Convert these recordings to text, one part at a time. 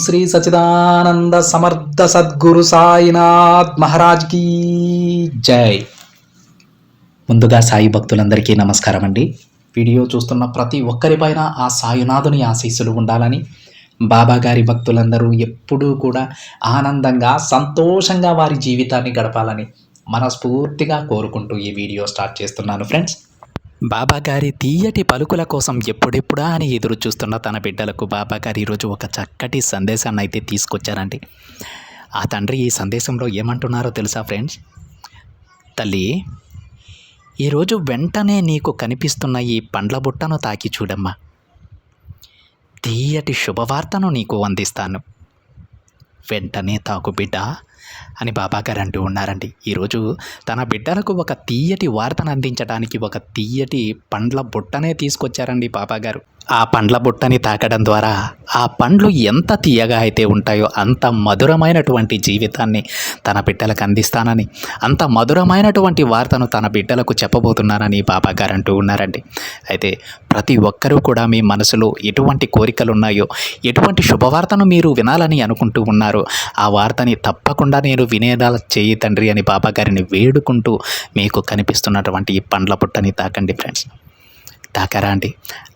శ్రీ సచిదానంద సమర్థ సద్గురు సాయినాథ్ మహారాజ్ కీ జై. ముందుగా సాయి భక్తులందరికీ నమస్కారం అండి. వీడియో చూస్తున్న ప్రతి ఒక్కరిపైన ఆ సాయినాథుని ఆశీస్సులు ఉండాలని, బాబా గారి భక్తులందరూ ఎప్పుడూ కూడా ఆనందంగా సంతోషంగా వారి జీవితాన్ని గడపాలని మనస్ఫూర్తిగా కోరుకుంటూ ఈ వీడియో స్టార్ట్ చేస్తున్నాను ఫ్రెండ్స్. బాబా గారి తీయటి పలుకుల కోసం ఎప్పుడెప్పుడా అని ఎదురు చూస్తున్న తన బిడ్డలకు బాబా గారు ఈరోజు ఒక చక్కటి సందేశాన్ని అయితే తీసుకొచ్చారండి. ఆ తండ్రి ఈ సందేశంలో ఏమంటున్నారో తెలుసా ఫ్రెండ్స్? తల్లి, ఈరోజు వెంటనే నీకు కనిపిస్తున్న ఈ పండ్ల బుట్టను తాకి చూడమ్మా. తీయటి శుభవార్తను నీకు అందిస్తాను. వెంటనే తాకు బిడ్డ అని బాబాగారు అంటూ ఉన్నారండి. ఈరోజు తన బిడ్డలకు ఒక తీయటి వార్తను అందించడానికి ఒక తీయటి పండ్ల బుట్టనే తీసుకొచ్చారండి బాబాగారు. ఆ పండ్ల బుట్టని తాకడం ద్వారా ఆ పండ్లు ఎంత తీయగా అయితే ఉంటాయో అంత మధురమైనటువంటి జీవితాన్ని తన బిడ్డలకు అందిస్తానని, అంత మధురమైనటువంటి వార్తను తన బిడ్డలకు చెప్పబోతున్నానని బాబాగారు అంటూ ఉన్నారండి. అయితే ప్రతి ఒక్కరూ కూడా మీ మనసులో ఎటువంటి కోరికలు ఉన్నాయో, ఎటువంటి శుభవార్తను మీరు వినాలని అనుకుంటూ ఉన్నారో ఆ వార్తని తప్పకుండా నేను వినేలా చేయి తండ్రి అని బాబాగారిని వేడుకుంటూ మీకు కనిపిస్తున్నటువంటి ఈ పండ్ల బుట్టని తాకండి ఫ్రెండ్స్. తాకారా అండి?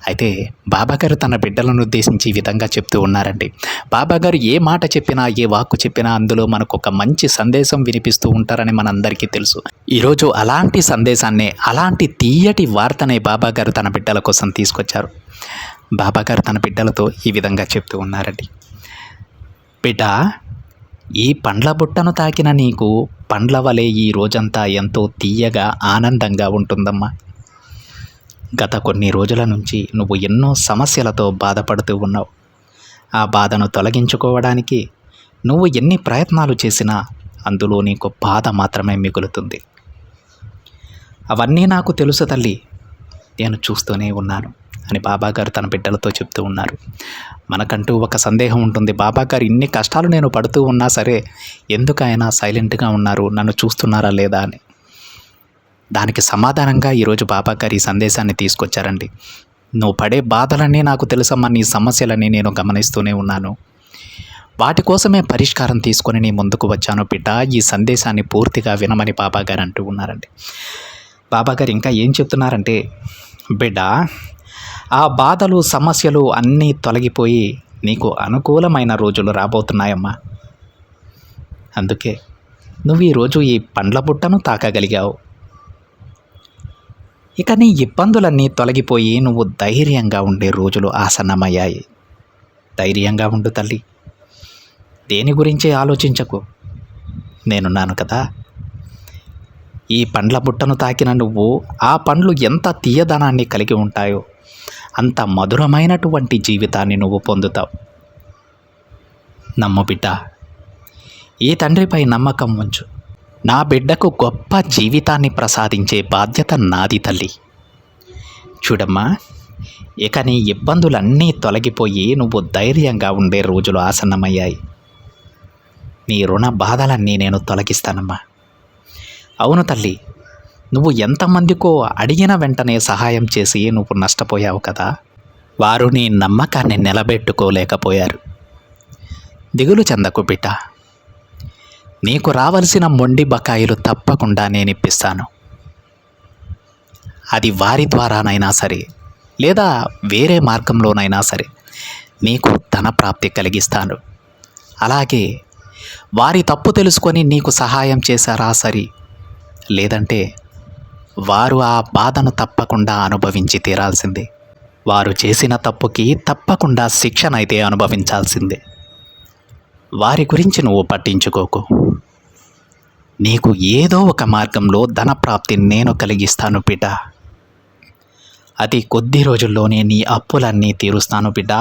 అయితే బాబాగారు తన బిడ్డలను ఉద్దేశించి ఈ విధంగా చెప్తూ ఉన్నారండి. బాబాగారు ఏ మాట చెప్పినా, ఏ వాక్కు చెప్పినా అందులో మనకు ఒక మంచి సందేశం వినిపిస్తూ ఉంటారని మనందరికీ తెలుసు. ఈరోజు అలాంటి సందేశాన్ని, అలాంటి తీయటి వార్తనే బాబాగారు తన బిడ్డల కోసం తీసుకొచ్చారు. బాబాగారు తన బిడ్డలతో ఈ విధంగా చెప్తూ ఉన్నారండి. బిడ్డ, ఈ పండ్ల బుట్టను తాకిన నీకు పండ్ల వలె ఈ రోజంతా ఎంతో తీయగా ఆనందంగా ఉంటుందమ్మా. గత కొన్ని రోజుల నుంచి నువ్వు ఎన్నో సమస్యలతో బాధపడుతూ ఉన్నావు. ఆ బాధను తొలగించుకోవడానికి నువ్వు ఎన్ని ప్రయత్నాలు చేసినా అందులో నీకు బాధ మాత్రమే మిగులుతుంది. అవన్నీ నాకు తెలుసు తల్లి, నేను చూస్తూనే ఉన్నాను అని బాబాగారు తన బిడ్డలతో చెప్తూ ఉన్నారు. మనకంటూ ఒక సందేహం ఉంటుంది. బాబాగారు ఇన్ని కష్టాలు నేను పడుతూ ఉన్నా సరే ఎందుకైనా సైలెంట్గా ఉన్నారు, నన్ను చూస్తున్నారా లేదా అని. దానికి సమాధానంగా ఈరోజు బాబాగారు ఈ సందేశాన్ని తీసుకొచ్చారండి. నువ్వు పడే బాధలన్నీ నాకు తెలుసమ్మా, నీ సమస్యలన్నీ నేను గమనిస్తూనే ఉన్నాను. వాటి కోసమే పరిష్కారం తీసుకొని నీ ముందుకు వచ్చాను బిడ్డ. ఈ సందేశాన్ని పూర్తిగా వినమని బాబాగారు అంటూ ఉన్నారండి. బాబాగారు ఇంకా ఏం చెప్తున్నారంటే, బిడ్డ, ఆ బాధలు, సమస్యలు అన్నీ తొలగిపోయి నీకు అనుకూలమైన రోజులు రాబోతున్నాయమ్మా. అందుకే నువ్వు ఈరోజు ఈ పండ్ల బుట్టను తాకగలిగావు. ఇక నీ ఇబ్బందులన్నీ తొలగిపోయి నువ్వు ధైర్యంగా ఉండే రోజులు ఆసన్నమయ్యాయి. ధైర్యంగా ఉండు తల్లి, దేని గురించి ఆలోచించకు, నేనున్నాను కదా. ఈ పండ్ల బుట్టను తాకిన నువ్వు ఆ పండ్లు ఎంత తీయదనాన్ని కలిగి ఉంటాయో అంత మధురమైనటువంటి జీవితాన్ని నువ్వు పొందుతావు. నమ్ము బిడ్డ, ఈ తండ్రిపై నమ్మకం ఉంచు. నా బిడ్డకు గొప్ప జీవితాన్ని ప్రసాదించే బాధ్యత నాది తల్లి. చూడమ్మా, ఇక నీ ఇబ్బందులన్నీ తొలగిపోయి నువ్వు ధైర్యంగా ఉండే రోజులు ఆసన్నమయ్యాయి. నీ రుణ బాధలన్నీ నేను తొలగిస్తానమ్మా. అవును తల్లి, నువ్వు ఎంతమందికో అడిగిన వెంటనే సహాయం చేసి నువ్వు నష్టపోయావు కదా. వారు నీ నమ్మకాన్ని నిలబెట్టుకోలేకపోయారు. దిగులు చెందకు బిడ్డ, నీకు రావలసిన మొండి బకాయిలు తప్పకుండా నేను ఇప్పిస్తాను. అది వారి ద్వారానైనా సరే, లేదా వేరే మార్గంలోనైనా సరే నీకు ధన ప్రాప్తి కలిగిస్తాను. అలాగే వారి తప్పు తెలుసుకొని నీకు సహాయం చేశారా సరే, లేదంటే వారు ఆ బాధను తప్పకుండా అనుభవించి తీరాల్సిందే. వారు చేసిన తప్పుకి తప్పకుండా శిక్షనైతే అనుభవించాల్సిందే. వారి గురించి నువ్వు పట్టించుకోకు. నీకు ఏదో ఒక మార్గంలో ధనప్రాప్తి నేను కలిగిస్తాను బిడ్డ. అతి కొద్ది రోజుల్లోనే నీ అప్పులన్నీ తీరుస్తాను బిడ్డ.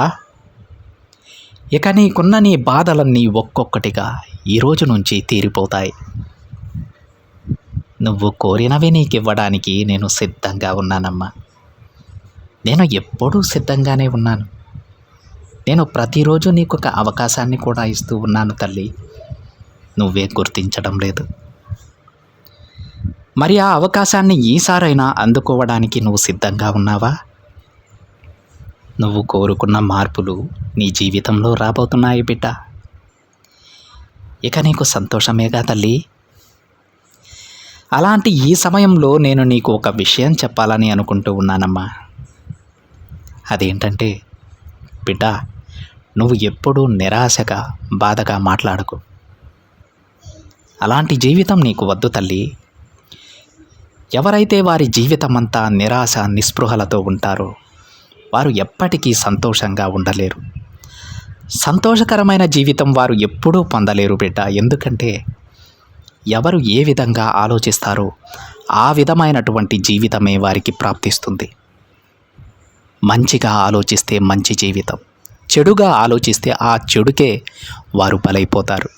ఇక నీకున్న నీ బాధలన్నీ ఒక్కొక్కటిగా ఈరోజు నుంచి తీరిపోతాయి. నువ్వు కోరినవి నీకు ఇవ్వడానికి నేను సిద్ధంగా ఉన్నానమ్మా. నేను ఎప్పుడూ సిద్ధంగానే ఉన్నాను. నేను ప్రతిరోజు నీకు ఒక అవకాశాన్ని కూడా ఇస్తూ ఉన్నాను తల్లి. నువ్వే గుర్తించడం లేదు. మరి ఆ అవకాశాన్ని ఈసారైనా అందుకోవడానికి నువ్వు సిద్ధంగా ఉన్నావా? నువ్వు కోరుకున్న మార్పులు నీ జీవితంలో రాబోతున్నాయి బిడ్డ. ఇక నీకు సంతోషమేగా తల్లి. అలాంటి ఈ సమయంలో నేను నీకు ఒక విషయం చెప్పాలని అనుకుంటూ ఉన్నానమ్మా. అదేంటంటే బిడ్డ, నువ్వు ఎప్పుడూ నిరాశగా బాధగా మాట్లాడకు. అలాంటి జీవితం నీకు వద్దు తల్లి. ఎవరైతే వారి జీవితమంతా నిరాశ నిస్పృహలతో ఉంటారో వారు ఎప్పటికీ సంతోషంగా ఉండలేరు. సంతోషకరమైన జీవితం వారు ఎప్పుడూ పొందలేరు బిడ్డ. ఎందుకంటే ఎవరు ఏ విధంగా ఆలోచిస్తారో ఆ విధమైనటువంటి జీవితమే వారికి ప్రాప్తిస్తుంది. మంచిగా ఆలోచిస్తే మంచి జీవితం, చెడుగా ఆలోచిస్తే ఆ చెడుకే వారు బలైపోతారు.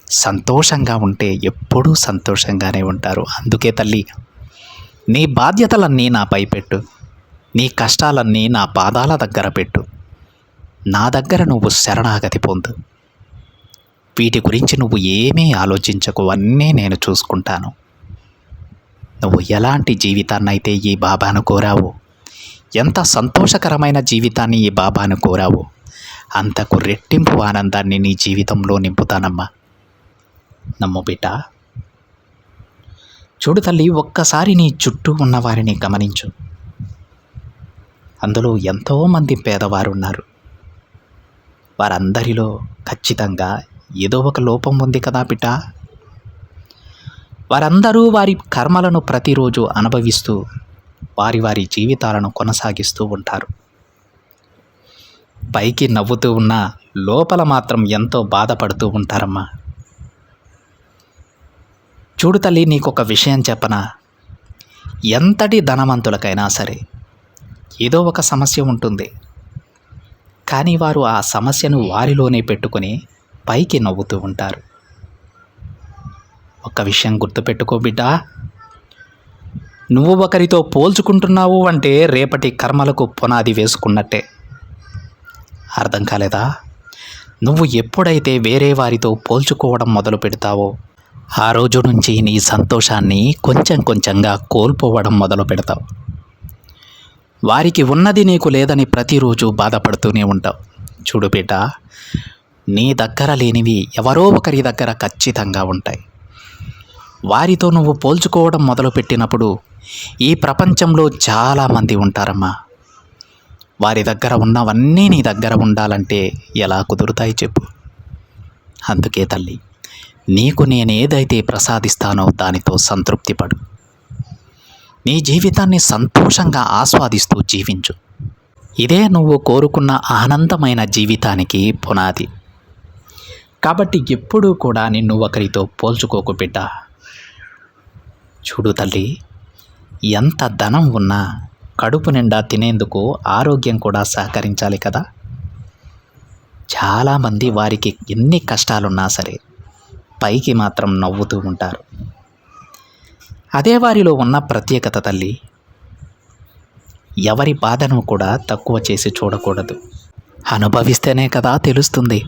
సంతోషంగా ఉంటే ఎప్పుడూ సంతోషంగానే ఉంటారు. అందుకే తల్లి, నీ బాధ్యతలన్నీ నాపై పెట్టు, నీ కష్టాలన్నీ నా పాదాల దగ్గర పెట్టు, నా దగ్గర నువ్వు శరణాగతి పొందు. వీటి గురించి నువ్వు ఏమీ ఆలోచించకు, అన్నీ నేను చూసుకుంటాను. నువ్వు ఎలాంటి జీవితాన్నైతే ఈ బాబాను కోరావో, ఎంత సంతోషకరమైన జీవితాన్ని ఈ బాబాను కోరావో అంతకు రెట్టింపు ఆనందాన్ని నీ జీవితంలో నింపుతానమ్మా. నమ్ము బిడ్డ. చూడు తల్లి, ఒక్కసారి నీ చుట్టూ ఉన్న వారిని గమనించు. అందులో ఎంతోమంది పేదవారు ఉన్నారు. వారందరిలో ఖచ్చితంగా ఏదో ఒక లోపం ఉంది కదా బిడ్డ. వారందరూ వారి కర్మలను ప్రతిరోజు అనుభవిస్తూ వారి వారి జీవితాలను కొనసాగిస్తూ ఉంటారు. పైకి నవ్వుతూ ఉన్నా లోపల మాత్రం ఎంతో బాధపడుతూ ఉంటారమ్మా. చూడు తల్లి, నీకొక విషయం చెప్పనా. ఎంతటి ధనవంతులకైనా సరే ఏదో ఒక సమస్య ఉంటుంది. కానీ వారు ఆ సమస్యను వారిలోనే పెట్టుకొని పైకి నవ్వుతూ ఉంటారు. ఒక విషయం గుర్తుపెట్టుకో బిడ్డా, నువ్వు ఒకరితో పోల్చుకుంటున్నావు అంటే రేపటి కర్మలకు పునాది వేసుకున్నట్టే. అర్థం కాలేదా? నువ్వు ఎప్పుడైతే వేరే వారితో పోల్చుకోవడం మొదలు పెడతావో ఆ రోజు నుంచి నీ సంతోషాన్ని కొంచెం కొంచెంగా కోల్పోవడం మొదలు పెడతావు. వారికి ఉన్నది నీకు లేదని ప్రతిరోజు బాధపడుతూనే ఉంటావు. చూడు బిడ్డ, నీ దగ్గర లేనివి ఎవరో ఒకరి దగ్గర ఖచ్చితంగా ఉంటాయి. వారితో నువ్వు పోల్చుకోవడం మొదలుపెట్టినప్పుడు ఈ ప్రపంచంలో చాలామంది ఉంటారమ్మా. వారి దగ్గర ఉన్నవన్నీ నీ దగ్గర ఉండాలంటే ఎలా కుదురుతాయి చెప్పు. అందుకే తల్లి, నీకు నేనేదైతే ప్రసాదిస్తానో దానితో సంతృప్తి పడు. నీ జీవితాన్ని సంతోషంగా ఆస్వాదిస్తూ జీవించు. ఇదే నువ్వు కోరుకున్న ఆనందమైన జీవితానికి పునాది. కాబట్టి ఎప్పుడూ కూడా నిన్ను ఒకరితో పోల్చుకోకు బిడ్డ. చూడు తల్లి, ఎంత ధనం ఉన్నా కడుపు నిండా తినేందుకు ఆరోగ్యం కూడా సహకరించాలి కదా. చాలామంది వారికి ఎన్ని కష్టాలున్నా సరే పైకి మాత్రం నవ్వుతూ ఉంటారు. అదే వారిలో ఉన్న ప్రత్యేకత తల్లి. ఎవరి బాధను కూడా తక్కువ చేసి చూడకూడదు. అనుభవిస్తేనే కదా తెలుస్తుంది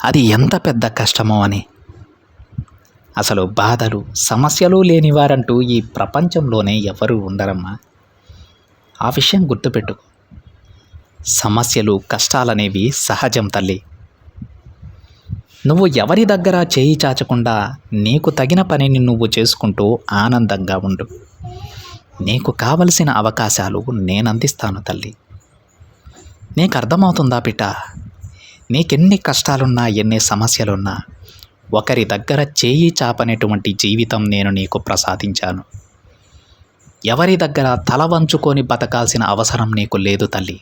అది ఎంత పెద్ద కష్టమో అని. అసలు బాధలు సమస్యలు లేనివారంటూ ఈ ప్రపంచంలోనే ఎవరూ ఉండరమ్మా. ఆ విషయం గుర్తుపెట్టుకో. సమస్యలు కష్టాలనేవి సహజం తల్లి. నువ్వు ఎవరి దగ్గర చేయి చాచకుండా నీకు తగిన పనిని నువ్వు చేసుకుంటూ ఆనందంగా ఉండు. నీకు కావలసిన అవకాశాలు నేను అందిస్తాను తల్లి. నీకు అర్థమవుతుందా బిడ్డ? నీకెన్ని కష్టాలున్నా ఎన్ని సమస్యలున్నా ఒకరి దగ్గర చేయి చాపనేటువంటి జీవితం నేను నీకు ప్రసాదించాను. ఎవరి దగ్గర తల వంచుకొని బతకాల్సిన అవసరం నీకు లేదు తల్లి.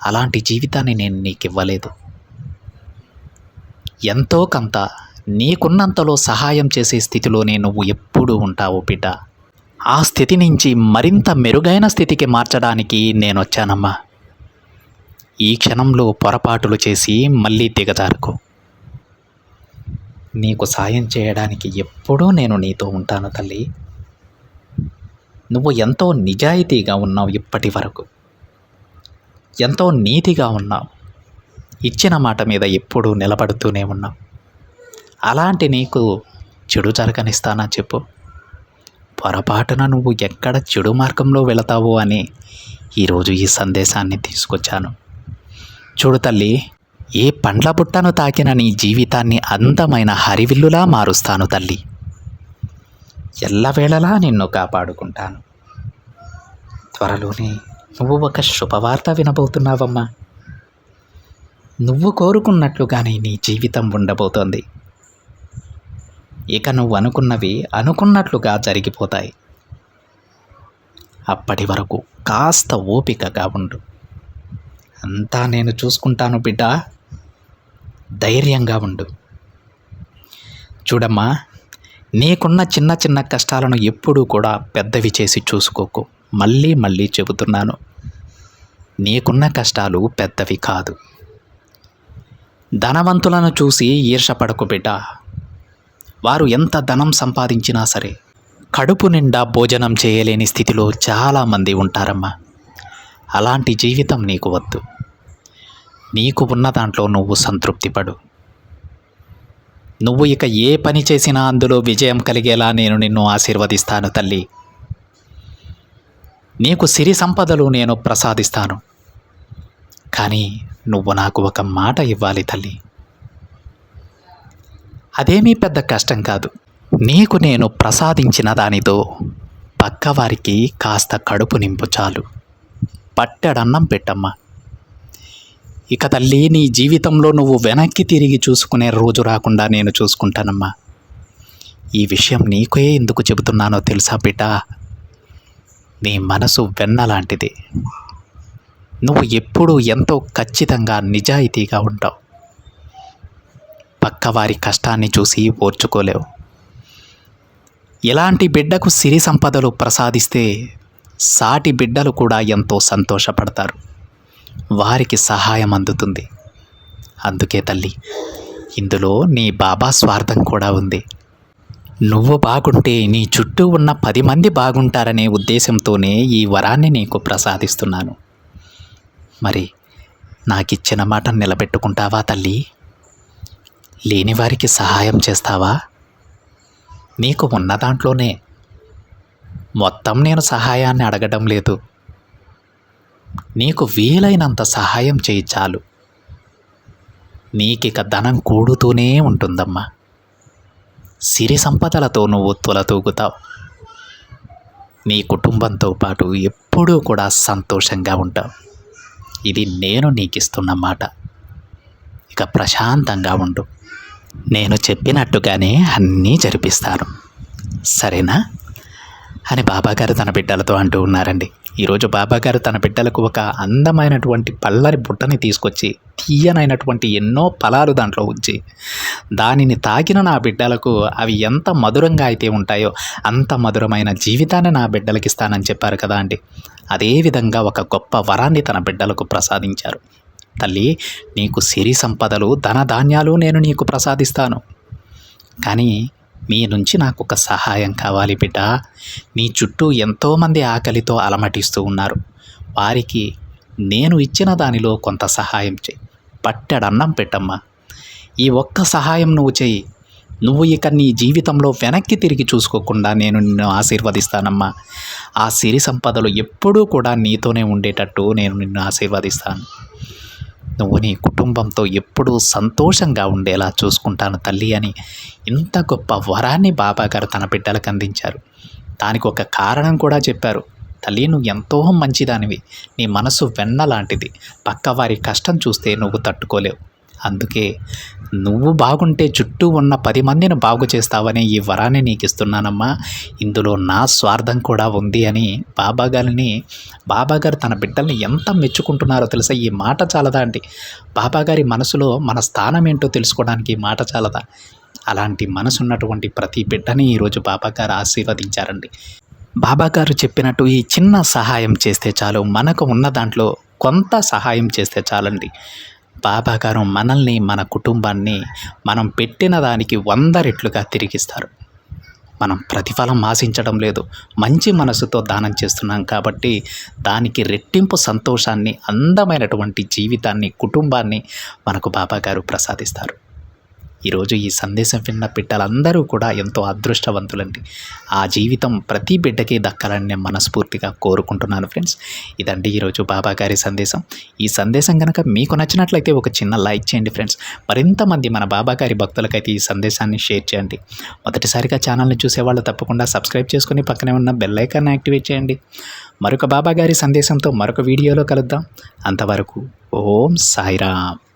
అలాంటి జీవితాన్ని నేను నీకు ఇవ్వలేదు. ఎంతో కొంత నీకున్నంతలో సహాయం చేసే స్థితిలోనే నువ్వు ఎప్పుడూ ఉంటావు బిడ్డ. ఆ స్థితి నుంచి మరింత మెరుగైన స్థితికి మార్చడానికి నేను వచ్చానమ్మా. ఈ క్షణంలో పొరపాటులు చేసి మళ్ళీ దిగజారుకో. నీకు సాయం చేయడానికి ఎప్పుడూ నేను నీతో ఉంటాను తల్లి. నువ్వు ఎంతో నిజాయితీగా ఉన్నావు. ఇప్పటి వరకు ఎంతో నీతిగా ఉన్నావు. ఇచ్చిన మాట మీద ఎప్పుడూ నిలబడుతూనే ఉన్నావు. అలాంటి నీకు చెడు జరగనిస్తానా చెప్పు? పొరపాటున నువ్వు ఎక్కడ చెడు మార్గంలో వెళతావో అని ఈరోజు ఈ సందేశాన్ని తీసుకొచ్చాను. చూడు తల్లి, ఏ పండ్ల బుట్టను తాకిన నీ జీవితాన్ని అందమైన హరివిల్లులా మారుస్తాను తల్లి. ఎల్లవేళలా నిన్ను కాపాడుకుంటాను. త్వరలోనే నువ్వు ఒక శుభవార్త వినబోతున్నావమ్మా. నువ్వు కోరుకున్నట్లుగానే నీ జీవితం ఉండబోతోంది. ఇక నువ్వు అనుకున్నవి అనుకున్నట్లుగా జరిగిపోతాయి. అప్పటి వరకు కాస్త ఓపికగా ఉండు. అంతా నేను చూసుకుంటాను బిడ్డ, ధైర్యంగా ఉండు. చూడమ్మా, నీకున్న చిన్న చిన్న కష్టాలను ఎప్పుడూ కూడా పెద్దవి చేసి చూసుకోకు. మళ్ళీ మళ్ళీ చెబుతున్నాను, నీకున్న కష్టాలు పెద్దవి కాదు. ధనవంతులను చూసి ఈర్షపడకు బిడ్డ. వారు ఎంత ధనం సంపాదించినా సరే కడుపు నిండా భోజనం చేయలేని స్థితిలో చాలామంది ఉంటారమ్మా. అలాంటి జీవితం నీకు వద్దు. నీకు ఉన్న దాంట్లో నువ్వు సంతృప్తి పడు. నువ్వు ఇక ఏ పని చేసినా అందులో విజయం కలిగేలా నేను నిన్ను ఆశీర్వదిస్తాను తల్లి. నీకు సిరి సంపదలు నేను ప్రసాదిస్తాను. కానీ నువ్వు నాకు ఒక మాట ఇవ్వాలి తల్లి. అదేమీ పెద్ద కష్టం కాదు. నీకు నేను ప్రసాదించిన దానితో పక్కవారికి కాస్త కడుపు నింపు చాలు. పట్టెడన్నం పెట్టమ్మా. ఇక తల్లి, నీ జీవితంలో నువ్వు వెనక్కి తిరిగి చూసుకునే రోజు రాకుండా నేను చూసుకుంటానమ్మా. ఈ విషయం నీకే ఎందుకు చెబుతున్నానో తెలుసా బిడ్డ? నీ మనసు వెన్న లాంటిది. నువ్వు ఎప్పుడూ ఎంతో ఖచ్చితంగా నిజాయితీగా ఉంటావు. పక్కవారి కష్టాన్ని చూసి ఓర్చుకోలేవు. ఇలాంటి బిడ్డకు సిరి సంపదలు ప్రసాదిస్తే సాటి బిడ్డలు కూడా ఎంతో సంతోషపడతారు. వారికి సహాయం అందుతుంది. అందుకే తల్లి, ఇందులో నీ బాబా స్వార్థం కూడా ఉంది. నువ్వు బాగుంటే నీ చుట్టూ ఉన్న 10 మంది బాగుంటారనే ఉద్దేశంతోనే ఈ వరాన్ని నీకు ప్రసాదిస్తున్నాను. మరి నాకిచ్చిన మాట నిలబెట్టుకుంటావా తల్లి? లేని వారికి సహాయం చేస్తావా? నీకు ఉన్న దాంట్లోనే. మొత్తం నేను సహాయాన్ని అడగడం లేదు. నీకు వీలైనంత సహాయం చేయి చాలు. నీకిక ధనం కూడుతూనే ఉంటుందమ్మా. సిరి సంపదలతో నువ్వు తులతూగుతావు. నీ కుటుంబంతో పాటు ఎప్పుడూ కూడా సంతోషంగా ఉంటావు. ఇది నేను నీకిస్తున్న మాట. ఇక ప్రశాంతంగా ఉండు. నేను చెప్పినట్టుగానే అన్నీ జరిపిస్తాను, సరేనా అని బాబాగారు తన బిడ్డలతో అంటూ ఉన్నారండి. ఈరోజు బాబాగారు తన బిడ్డలకు ఒక అందమైనటువంటి పళ్ళరి బుట్టని తీసుకొచ్చి తీయనైనటువంటి ఎన్నో ఫలాలు దాంట్లో ఉంచి దానిని తాకిన నా బిడ్డలకు అవి ఎంత మధురంగా అయితే ఉంటాయో అంత మధురమైన జీవితాన్ని నా బిడ్డలకి ఇస్తానని చెప్పారు కదా అండి. అదేవిధంగా ఒక గొప్ప వరాన్ని తన బిడ్డలకు ప్రసాదించారు. తల్లి, నీకు సిరి సంపదలు ధనధాన్యాలు నేను నీకు ప్రసాదిస్తాను. కానీ మీ నుంచి నాకు ఒక సహాయం కావాలి బిడ్డ. నీ చుట్టూ ఎంతోమంది ఆకలితో అలమటిస్తూ ఉన్నారు. వారికి నేను ఇచ్చిన దానిలో కొంత సహాయం చేయి. పట్టెడన్నం పెట్టమ్మా. ఈ ఒక్క సహాయం నువ్వు చెయ్యి. నువ్వు ఇక నీ జీవితంలో వెనక్కి తిరిగి చూసుకోకుండా నేను నిన్ను ఆశీర్వదిస్తానమ్మా. ఆ సిరి సంపదలు ఎప్పుడూ కూడా నీతోనే ఉండేటట్టు నేను నిన్ను ఆశీర్వదిస్తాను. నువ్వు నీ కుటుంబంతో ఎప్పుడూ సంతోషంగా ఉండేలా చూసుకుంటాను తల్లి అని ఇంత గొప్ప వరాన్ని బాబాగారు తన బిడ్డలకు అందించారు. దానికి ఒక కారణం కూడా చెప్పారు. తల్లి, నువ్వు ఎంతో మంచిదానివి. నీ మనసు వెన్న లాంటిది. పక్కవారి కష్టం చూస్తే నువ్వు తట్టుకోలేవు. అందుకే నువ్వు బాగుంటే చుట్టూ ఉన్న 10 మందిని బాగు చేస్తావని ఈ వరాన్ని నీకు ఇస్తున్నానమ్మా. ఇందులో నా స్వార్థం కూడా ఉంది అని బాబాగారు తన బిడ్డల్ని ఎంత మెచ్చుకుంటున్నారో తెలుసా? ఈ మాట చాలదా అండి? బాబాగారి మనసులో మన స్థానం ఏంటో తెలుసుకోవడానికి ఈ మాట చాలదా? అలాంటి మనసు ఉన్నటువంటి ప్రతి బిడ్డని ఈరోజు బాబాగారు ఆశీర్వదించారండి. బాబాగారు చెప్పినట్టు ఈ చిన్న సహాయం చేస్తే చాలు. మనకు ఉన్న దాంట్లో కొంత సహాయం చేస్తే చాలండి. బాబాగారు మనల్ని, మన కుటుంబాన్ని మనం పెట్టిన దానికి 100 రెట్లుగా తిరిగిస్తారు. మనం ప్రతిఫలం ఆశించడం లేదు. మంచి మనసుతో దానం చేస్తున్నాం కాబట్టి దానికి రెట్టింపు సంతోషాన్ని, అందమైనటువంటి జీవితాన్ని, కుటుంబాన్ని మనకు బాబాగారు ప్రసాదిస్తారు. ఈరోజు ఈ సందేశం విన్న బిడ్డలందరూ కూడా ఎంతో అదృష్టవంతులండి. ఆ జీవితం ప్రతి బిడ్డకి దక్కాలని నేను మనస్ఫూర్తిగా కోరుకుంటున్నాను ఫ్రెండ్స్. ఇదండి ఈరోజు బాబా గారి సందేశం. ఈ సందేశం కనుక మీకు నచ్చినట్లయితే ఒక చిన్న లైక్ చేయండి ఫ్రెండ్స్. మరింతమంది మన బాబా గారి భక్తులకైతే ఈ సందేశాన్ని షేర్ చేయండి. మొదటిసారిగా ఛానల్ని చూసేవాళ్ళు తప్పకుండా సబ్స్క్రైబ్ చేసుకొని పక్కనే ఉన్న బెల్ ఐకాన్ని యాక్టివేట్ చేయండి. మరొక బాబా గారి సందేశంతో మరొక వీడియోలో కలుద్దాం. అంతవరకు ఓం సాయిరామ్.